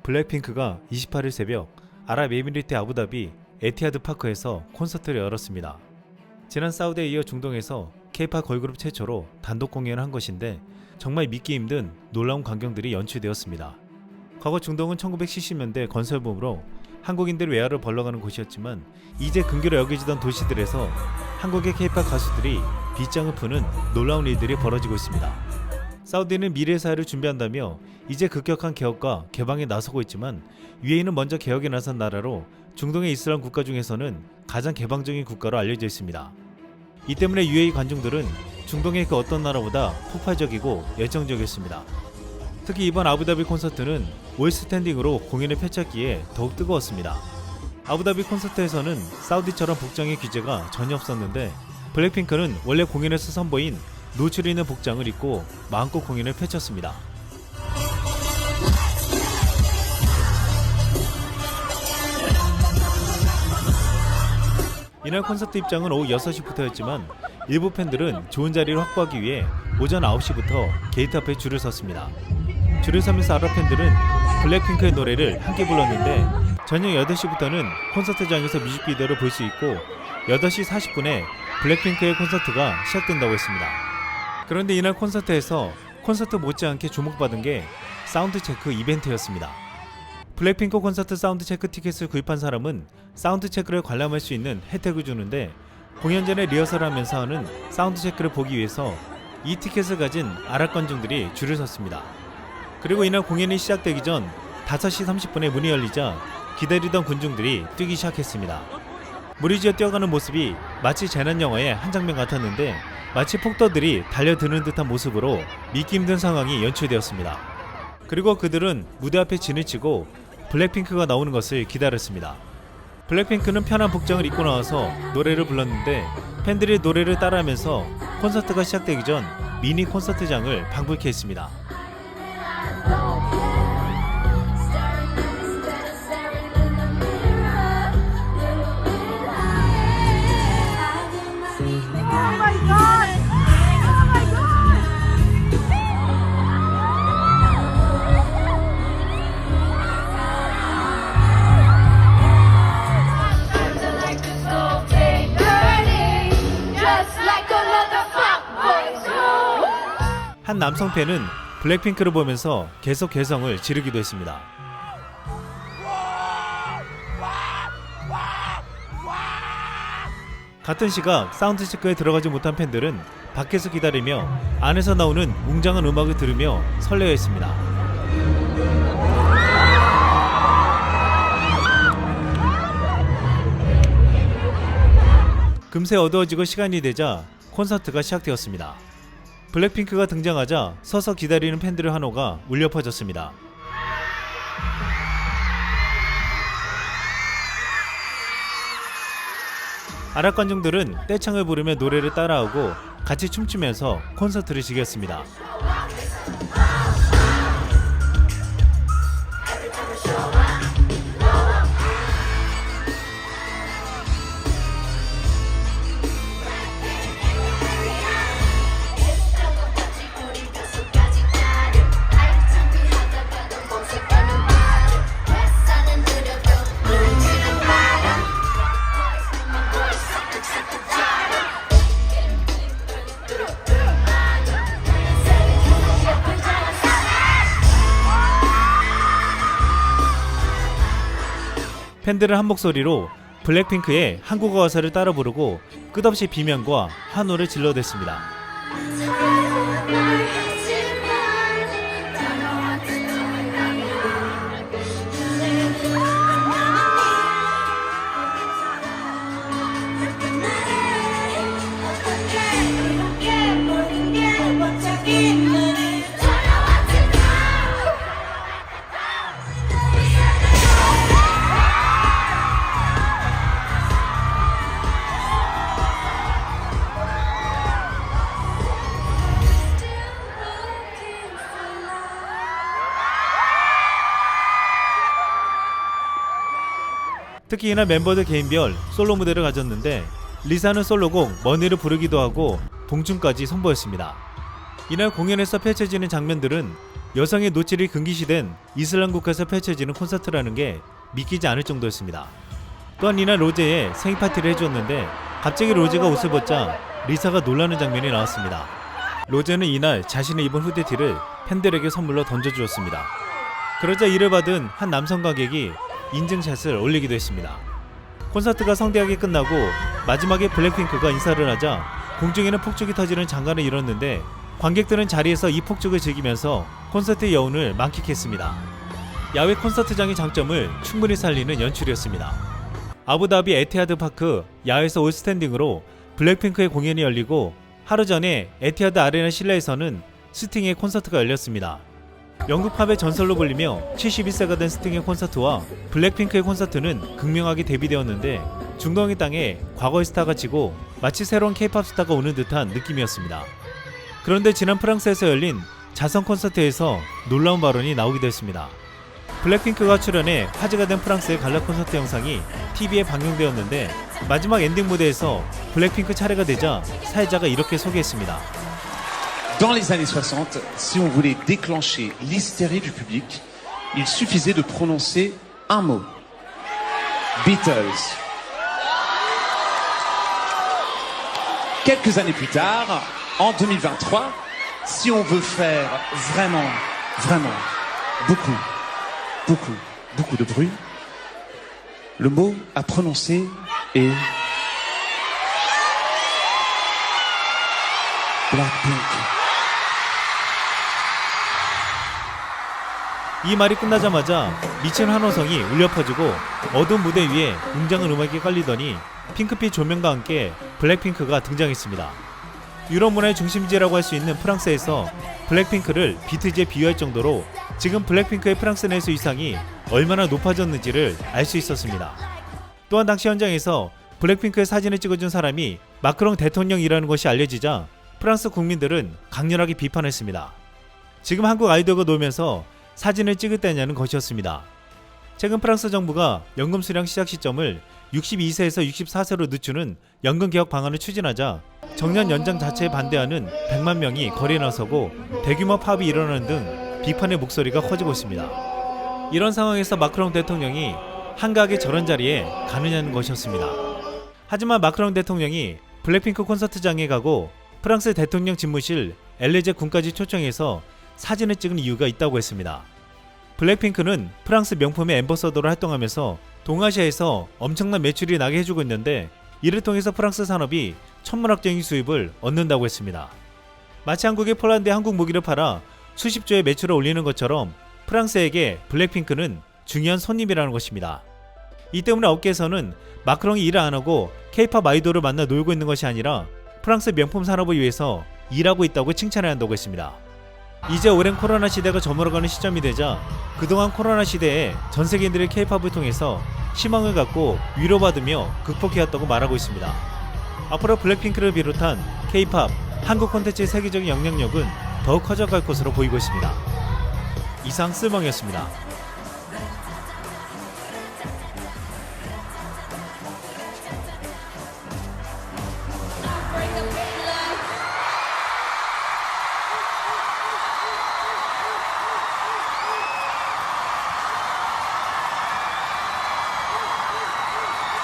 블랙핑크가 28일 새벽 아랍에미리트 아부다비 에티하드 파크에서 콘서트를 열었습니다. 지난 사우디에 이어 중동에서 K-POP 걸그룹 최초로 단독 공연을 한 것인데 정말 믿기 힘든 놀라운 광경들이 연출되었습니다. 과거 중동은 1970년대 건설붐으로 한국인들의 외화를 벌러가는 곳이었지만 이제 근교로 여겨지던 도시들에서 한국의 K-POP 가수들이 빗장을 푸는 놀라운 일들이 벌어지고 있습니다. 사우디는 미래의 사회를 준비한다며 이제 급격한 개혁과 개방에 나서고 있지만 UAE는 먼저 개혁에 나선 나라로 중동의 이슬람 국가 중에서는 가장 개방적인 국가로 알려져 있습니다. 이 때문에 UAE 관중들은 중동의 그 어떤 나라보다 폭발적이고 열정적이었습니다. 특히 이번 아부다비 콘서트는 올 스탠딩으로 공연을 펼쳤기에 더욱 뜨거웠습니다. 아부다비 콘서트에서는 사우디처럼 복장의 규제가 전혀 없었는데 블랙핑크는 원래 공연에서 선보인 노출이 있는 복장을 입고 마음껏 공연을 펼쳤습니다. 이날 콘서트 입장은 오후 6시부터였지만 일부 팬들은 좋은 자리를 확보하기 위해 오전 9시부터 게이트 앞에 줄을 섰습니다. 줄을 서면서 아랍 팬들은 블랙핑크의 노래를 함께 불렀는데 저녁 8시부터는 콘서트장에서 뮤직비디오를 볼 수 있고 8시 40분에 블랙핑크의 콘서트가 시작된다고 했습니다. 그런데 이날 콘서트에서 콘서트 못지않게 주목받은 게 사운드 체크 이벤트였습니다. 블랙핑크 콘서트 사운드 체크 티켓을 구입한 사람은 사운드 체크를 관람할 수 있는 혜택을 주는데 공연 전에 리허설을 하면서 하는 사운드 체크를 보기 위해서 이 티켓을 가진 아랍 관중들이 줄을 섰습니다. 그리고 이날 공연이 시작되기 전 5시 30분에 문이 열리자 기다리던 군중들이 뛰기 시작했습니다. 무리지어 뛰어가는 모습이 마치 재난 영화의 한 장면 같았는데 마치 폭도들이 달려드는 듯한 모습으로 믿기 힘든 상황이 연출되었습니다. 그리고 그들은 무대 앞에 진을 치고 블랙핑크가 나오는 것을 기다렸습니다. 블랙핑크는 편한 복장을 입고 나와서 노래를 불렀는데 팬들이 노래를 따라하면서 콘서트가 시작되기 전 미니 콘서트장을 방불케 했습니다. 한 남성 팬은 블랙핑크를 보면서 계속 개성을 지르기도 했습니다. 같은 시각 사운드 체크에 들어가지 못한 팬들은 밖에서 기다리며 안에서 나오는 웅장한 음악을 들으며 설레어했습니다. 금세 어두워지고 시간이 되자 콘서트가 시작되었습니다. 블랙핑크가 등장하자 서서 기다리는 팬들의 환호가 울려 퍼졌습니다. 아랍 관중들은 떼창을 부르며 노래를 따라하고 같이 춤추면서 콘서트를 즐겼습니다. 팬들은 한 목소리로 블랙핑크의 한국어 가사를 따라 부르고 끝없이 비명과 환호를 질러댔습니다. 특히 이날 멤버들 개인별 솔로 무대를 가졌는데 리사는 솔로곡 머니를 부르기도 하고 봉춤까지 선보였습니다. 이날 공연에서 펼쳐지는 장면들은 여성의 노출이 금기시된 이슬람 국가에서 펼쳐지는 콘서트라는 게 믿기지 않을 정도였습니다. 또한 이날 로제의 생일 파티를 해주었는데 갑자기 로제가 옷을 벗자 리사가 놀라는 장면이 나왔습니다. 로제는 이날 자신이 입은 후드티를 팬들에게 선물로 던져주었습니다. 그러자 이를 받은 한 남성 관객이 인증샷을 올리기도 했습니다. 콘서트가 성대하게 끝나고 마지막에 블랙핑크가 인사를 하자 공중에는 폭죽이 터지는 장관을 이뤘는데 관객들은 자리에서 이 폭죽을 즐기면서 콘서트의 여운을 만끽했습니다. 야외 콘서트장의 장점을 충분히 살리는 연출이었습니다. 아부다비 에티하드 파크 야외에서 올 스탠딩으로 블랙핑크의 공연이 열리고 하루 전에 에티하드 아레나 실내에서는 스팅의 콘서트가 열렸습니다. 영국 팝의 전설로 불리며 71세가 된 스팅의 콘서트와 블랙핑크의 콘서트는 극명하게 대비되었는데 중동의 땅에 과거의 스타가 지고 마치 새로운 K-팝 스타가 오는 듯한 느낌이었습니다. 그런데 지난 프랑스에서 열린 자선 콘서트에서 놀라운 발언이 나오기도 했습니다. 블랙핑크가 출연해 화제가 된 프랑스의 갈라 콘서트 영상이 TV에 방영되었는데 마지막 엔딩 무대에서 블랙핑크 차례가 되자 사회자가 이렇게 소개했습니다. Dans les années 60, si on voulait déclencher l'hystérie du public, il suffisait de prononcer un mot. Beatles. Quelques années plus tard, en 2023, si on veut faire vraiment beaucoup de bruit, le mot à prononcer est Blackpink. 이 말이 끝나자마자 미친 환호성이 울려 퍼지고 어두운 무대 위에 웅장한 음악이 깔리더니 핑크빛 조명과 함께 블랙핑크가 등장했습니다. 유럽 문화의 중심지라고 할 수 있는 프랑스에서 블랙핑크를 비트즈에 비유할 정도로 지금 블랙핑크의 프랑스 내수 위상이 얼마나 높아졌는지를 알 수 있었습니다. 또한 당시 현장에서 블랙핑크의 사진을 찍어준 사람이 마크롱 대통령이라는 것이 알려지자 프랑스 국민들은 강렬하게 비판했습니다. 지금 한국 아이돌과 놀면서 사진을 찍을 때냐는 것이었습니다. 최근 프랑스 정부가 연금 수령 시작 시점을 62세에서 64세로 늦추는 연금 개혁 방안을 추진하자 정년 연장 자체에 반대하는 100만 명이 거리에 나서고 대규모 파업이 일어나는 등 비판의 목소리가 커지고 있습니다. 이런 상황에서 마크롱 대통령이 한가하게 저런 자리에 가느냐는 것이었습니다. 하지만 마크롱 대통령이 블랙핑크 콘서트장에 가고 프랑스 대통령 집무실 엘레제 궁까지 초청해서 사진을 찍은 이유가 있다고 했습니다. 블랙핑크는 프랑스 명품의 앰버서더로 활동하면서 동아시아에서 엄청난 매출이 나게 해주고 있는데 이를 통해서 프랑스 산업이 천문학적인 수입을 얻는다고 했습니다. 마치 한국이 폴란드에 한국 무기를 팔아 수십조의 매출을 올리는 것처럼 프랑스에게 블랙핑크는 중요한 손님이라는 것입니다. 이 때문에 업계에서는 마크롱이 일을 안 하고 K-팝 아이돌을 만나 놀고 있는 것이 아니라 프랑스 명품 산업을 위해서 일하고 있다고 칭찬해야 한다고 했습니다. 이제 오랜 코로나 시대가 저물어가는 시점이 되자 그동안 코로나 시대에 전 세계인들이 K-팝을 통해서 희망을 갖고 위로받으며 극복해왔다고 말하고 있습니다. 앞으로 블랙핑크를 비롯한 K-팝, 한국 콘텐츠의 세계적인 영향력은 더욱 커져갈 것으로 보이고 있습니다. 이상 쓸멍이었습니다. Break the